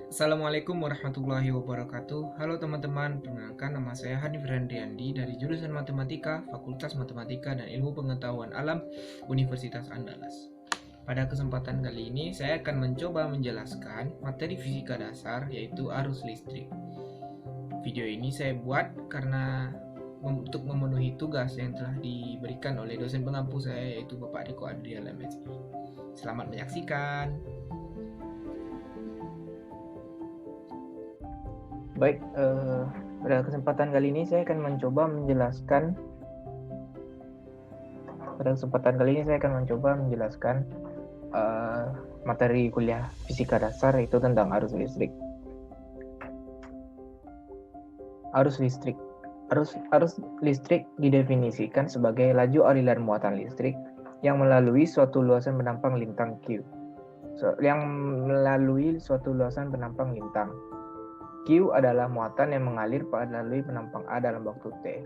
Assalamualaikum warahmatullahi wabarakatuh. Halo teman-teman, perkenalkan nama saya Hanif Randriandi dari jurusan Matematika, Fakultas Matematika dan Ilmu Pengetahuan Alam, Universitas Andalas. Pada kesempatan kali ini, saya akan mencoba menjelaskan materi fisika dasar, yaitu arus listrik. Video ini saya buat karena untuk memenuhi tugas yang telah diberikan oleh dosen pengampu saya, yaitu Bapak Riko Adriel MSI. Selamat menyaksikan. Baik, pada kesempatan kali ini saya akan mencoba menjelaskan materi kuliah fisika dasar, itu tentang arus listrik. Arus listrik didefinisikan sebagai laju aliran muatan listrik yang melalui suatu luasan penampang lintang Q. Q adalah muatan yang mengalir melalui penampang A dalam waktu T.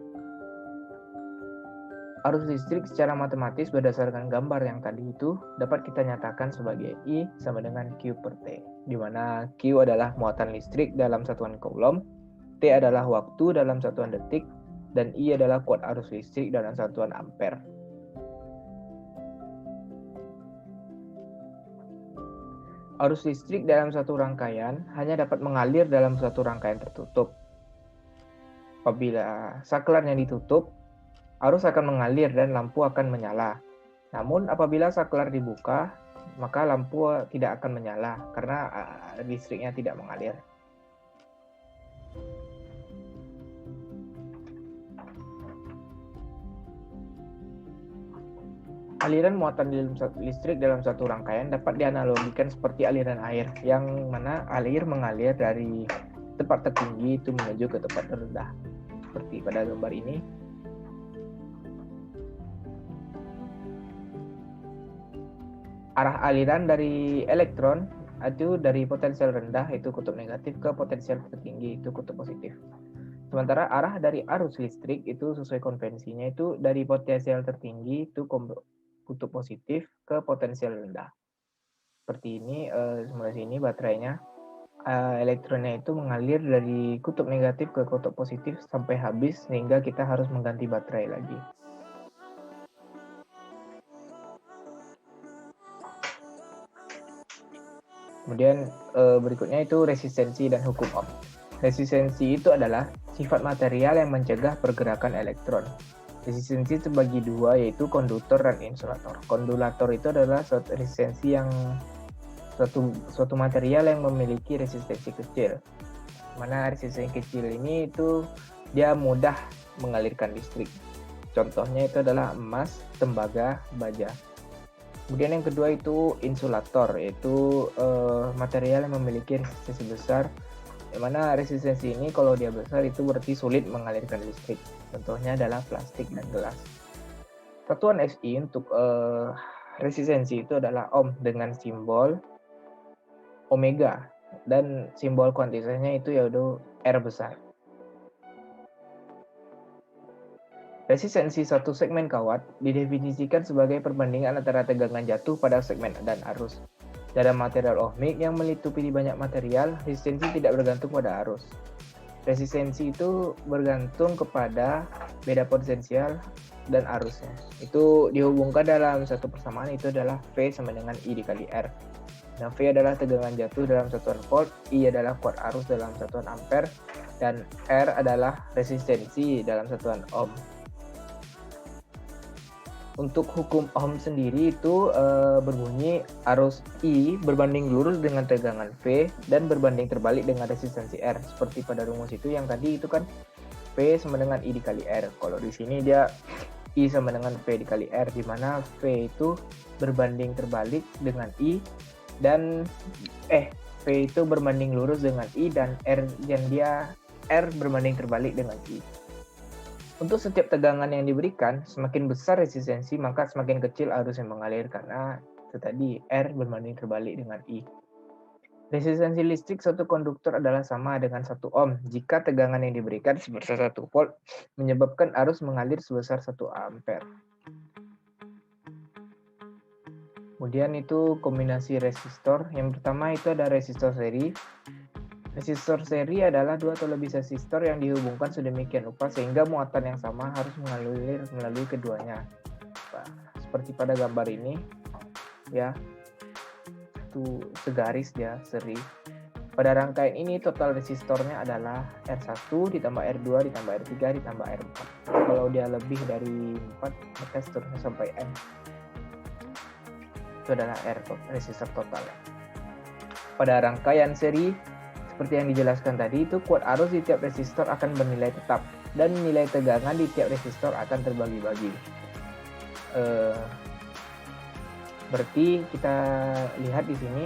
Arus listrik secara matematis berdasarkan gambar yang tadi itu dapat kita nyatakan sebagai I sama dengan Q per T, di mana Q adalah muatan listrik dalam satuan coulomb, T adalah waktu dalam satuan detik, dan I adalah kuat arus listrik dalam satuan ampere. Arus listrik dalam satu rangkaian hanya dapat mengalir dalam satu rangkaian tertutup. Apabila saklarnya ditutup, arus akan mengalir dan lampu akan menyala. Namun apabila saklar dibuka, maka lampu tidak akan menyala karena listriknya tidak mengalir. Aliran muatan listrik dalam satu rangkaian dapat dianalogikan seperti aliran air, yang mana air mengalir dari tempat tertinggi itu menuju ke tempat terendah. Seperti pada gambar ini. Arah aliran dari elektron itu dari potensial rendah, itu kutub negatif, ke potensial tertinggi, itu kutub positif. Sementara arah dari arus listrik itu sesuai konvensinya itu dari potensial tertinggi itu kutub positif ke potensial rendah. Seperti ini, simulasi ini baterainya, elektronnya itu mengalir dari kutub negatif ke kutub positif sampai habis, sehingga kita harus mengganti baterai lagi. Kemudian berikutnya itu resistensi dan hukum Ohm. Resistensi itu adalah sifat material yang mencegah pergerakan elektron. Resistensi terbagi dua, yaitu konduktor dan insulator. Konduktor itu adalah suatu material yang memiliki resistensi kecil. Mana resistensi kecil ini itu dia mudah mengalirkan listrik. Contohnya itu adalah emas, tembaga, baja. Kemudian yang kedua itu insulator, yaitu material yang memiliki resistensi besar. Yang mana resistensi ini kalau dia besar itu berarti sulit mengalirkan listrik. Contohnya adalah plastik dan gelas. Satuan SI untuk resistensi itu adalah ohm dengan simbol omega, dan simbol kuantitasnya itu yaitu R besar. Resistensi satu segmen kawat didefinisikan sebagai perbandingan antara tegangan jatuh pada segmen dan arus. Dalam material ohmik yang melitupi banyak material, resistensi tidak bergantung pada arus. Resistensi itu bergantung kepada beda potensial dan arusnya. Itu dihubungkan dalam satu persamaan, itu adalah V sama dengan I dikali R. Nah, V adalah tegangan jatuh dalam satuan volt, I adalah kuat arus dalam satuan ampere, dan R adalah resistensi dalam satuan ohm. Untuk hukum Ohm sendiri itu berbunyi arus I berbanding lurus dengan tegangan V dan berbanding terbalik dengan resistensi R. Seperti pada rumus itu yang tadi itu kan V sama dengan I dikali R. Kalau di sini dia I sama dengan V dikali R, di mana V itu berbanding terbalik dengan I dan V itu berbanding lurus dengan I, dan R berbanding terbalik dengan I. Untuk setiap tegangan yang diberikan, semakin besar resistensi, maka semakin kecil arus yang mengalir, karena itu tadi R berbanding terbalik dengan I. Resistensi listrik suatu konduktor adalah sama dengan 1 ohm jika tegangan yang diberikan sebesar 1 volt menyebabkan arus mengalir sebesar 1 ampere. Kemudian itu kombinasi resistor. Yang pertama itu ada resistor seri. Resistor seri adalah dua atau lebih resistor yang dihubungkan sedemikian rupa sehingga muatan yang sama harus melalui keduanya. Nah, seperti pada gambar ini, ya, itu segaris dia seri. Pada rangkaian ini total resistornya adalah R1 ditambah R2 ditambah R3 ditambah R4. Kalau dia lebih dari 4, maka seterusnya sampai N. Itu adalah resistor total. Pada rangkaian seri, seperti yang dijelaskan tadi, itu kuat arus di tiap resistor akan bernilai tetap dan nilai tegangan di tiap resistor akan terbagi-bagi. Berarti kita lihat di sini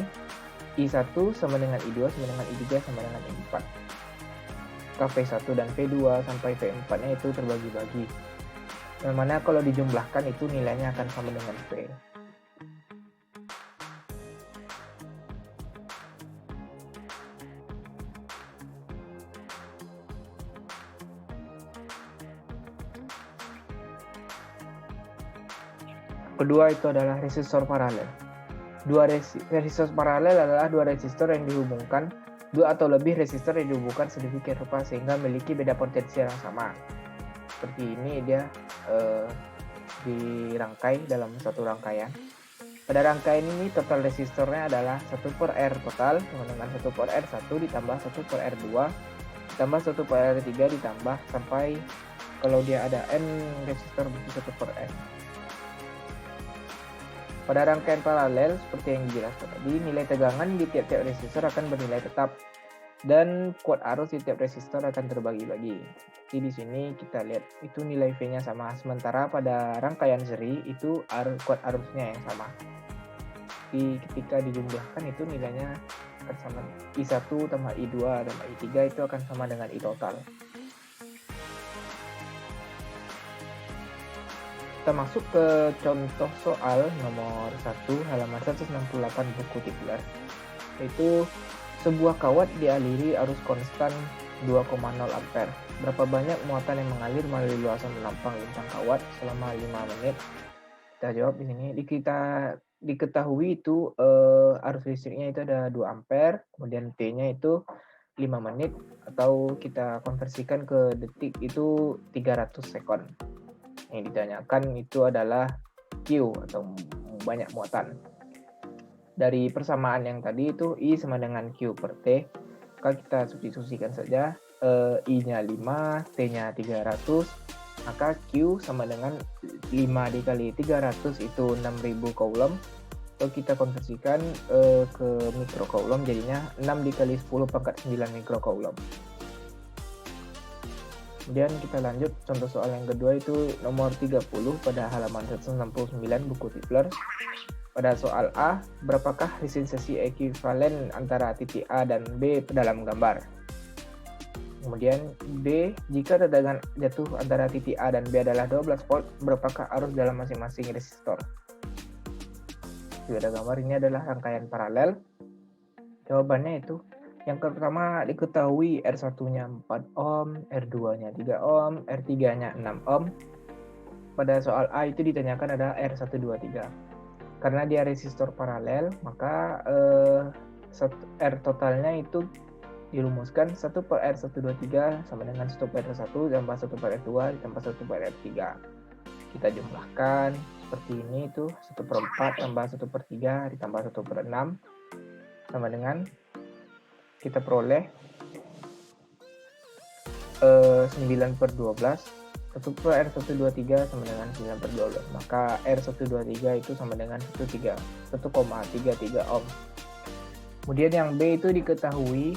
I1 sama dengan I2 sama dengan I3 sama dengan I4. V1 dan V2 sampai V4-nya itu terbagi-bagi. Yang mana kalau dijumlahkan itu nilainya akan sama dengan V. Kedua itu adalah resistor paralel. Resistor paralel adalah dua resistor yang dihubungkan, dua atau lebih resistor yang dihubungkan sedemikian rupa sehingga memiliki beda potensial yang sama. Seperti ini dia dirangkai dalam satu rangkaian. Pada rangkaian ini total resistornya adalah 1 per R total sama dengan 1 per R1 ditambah 1 per R2 ditambah 1 per R3 ditambah sampai kalau dia ada N resistor berarti 1 per N. Pada rangkaian paralel, seperti yang dijelaskan tadi, nilai tegangan di tiap-tiap resistor akan bernilai tetap dan kuat arus di tiap resistor akan terbagi-bagi. Jadi di sini kita lihat itu nilai V-nya sama, sementara pada rangkaian seri itu kuat arusnya yang sama. Jadi ketika dijumlahkan itu nilainya akan sama, I1 tambah I2 tambah I3 itu akan sama dengan I total. Kita masuk ke contoh soal nomor 1 halaman 168 buku tituler. Yaitu sebuah kawat dialiri arus konstan 2,0 ampere. Berapa banyak muatan yang mengalir melalui luasan lempang lintang kawat selama 5 menit? Kita jawab di sini. Kita diketahui itu arus listriknya itu ada 2 ampere, kemudian T-nya itu 5 menit atau kita konversikan ke detik itu 300 sekon. Yang ditanyakan itu adalah Q atau banyak muatan. Dari persamaan yang tadi itu I sama dengan Q per T, maka kita substitusikan saja, I-nya 5, T-nya 300, maka Q sama dengan 5 dikali 300 itu 6000 coulomb. Kalau kita konversikan ke mikrocoulomb jadinya 6 dikali 10 pangkat 9 mikrocoulomb. Kemudian kita lanjut contoh soal yang kedua itu nomor 30 pada halaman 169 buku tituler. Pada soal A, berapakah resistensi ekuivalen antara titik A dan B dalam gambar? Kemudian B, jika tegangan jatuh antara titik A dan B adalah 12 volt, berapakah arus dalam masing-masing resistor? Pada gambar ini adalah rangkaian paralel. Jawabannya itu yang pertama diketahui R1-nya 4 ohm, R2-nya 3 ohm, R3-nya 6 ohm. Pada soal A itu ditanyakan ada R123. Karena dia resistor paralel, maka R totalnya itu dirumuskan 1 per R123 sama dengan 1 per R1 tambah 1 per R2 ditambah 1 per R3. Kita jumlahkan seperti ini itu 1 per 4 tambah 1 per 3 ditambah 1 per 6 sama dengan kita peroleh 9 per 12. 1 per R123 sama dengan 9 per 12. Maka R123 itu sama dengan 1,33 ohm. Kemudian yang B itu diketahui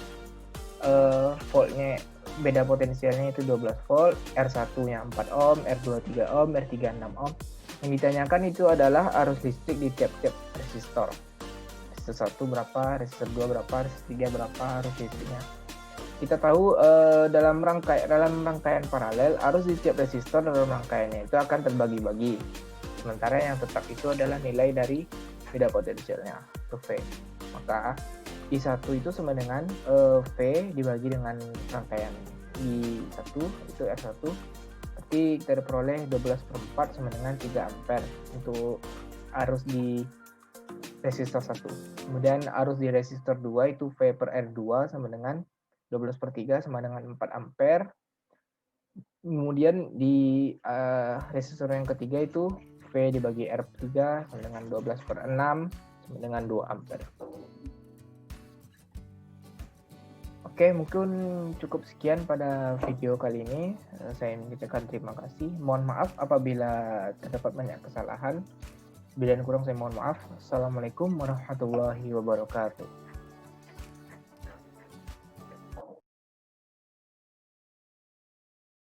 voltnya, beda potensialnya itu 12 volt, R1-nya 4 ohm, R2 3 ohm, R3 6 ohm. Yang ditanyakan itu adalah arus listrik di tiap-tiap resistor. Resistor 1 berapa, resistor 2 berapa, resistor 3 berapa arus listriknya. Kita tahu dalam rangkaian paralel arus di tiap resistor dalam rangkaiannya itu akan terbagi-bagi. Sementara yang tetap itu adalah nilai dari beda potensialnya, V. Maka I1 itu sama dengan V dibagi dengan rangkaian I1 itu R1. Berarti kita peroleh 12 per 4 sama dengan 3 ampere untuk arus di resistor 1. Kemudian arus di resistor 2 itu V per R2 sama dengan 12/3 sama dengan 4 ampere. Kemudian di resistor yang ketiga itu V dibagi R3 sama dengan 12/6 sama dengan 2 ampere. Oke, mungkin cukup sekian pada video kali ini. Saya mengucapkan terima kasih. Mohon maaf apabila terdapat banyak kesalahan. Bila dan kurang saya mohon maaf. Assalamualaikum warahmatullahi wabarakatuh.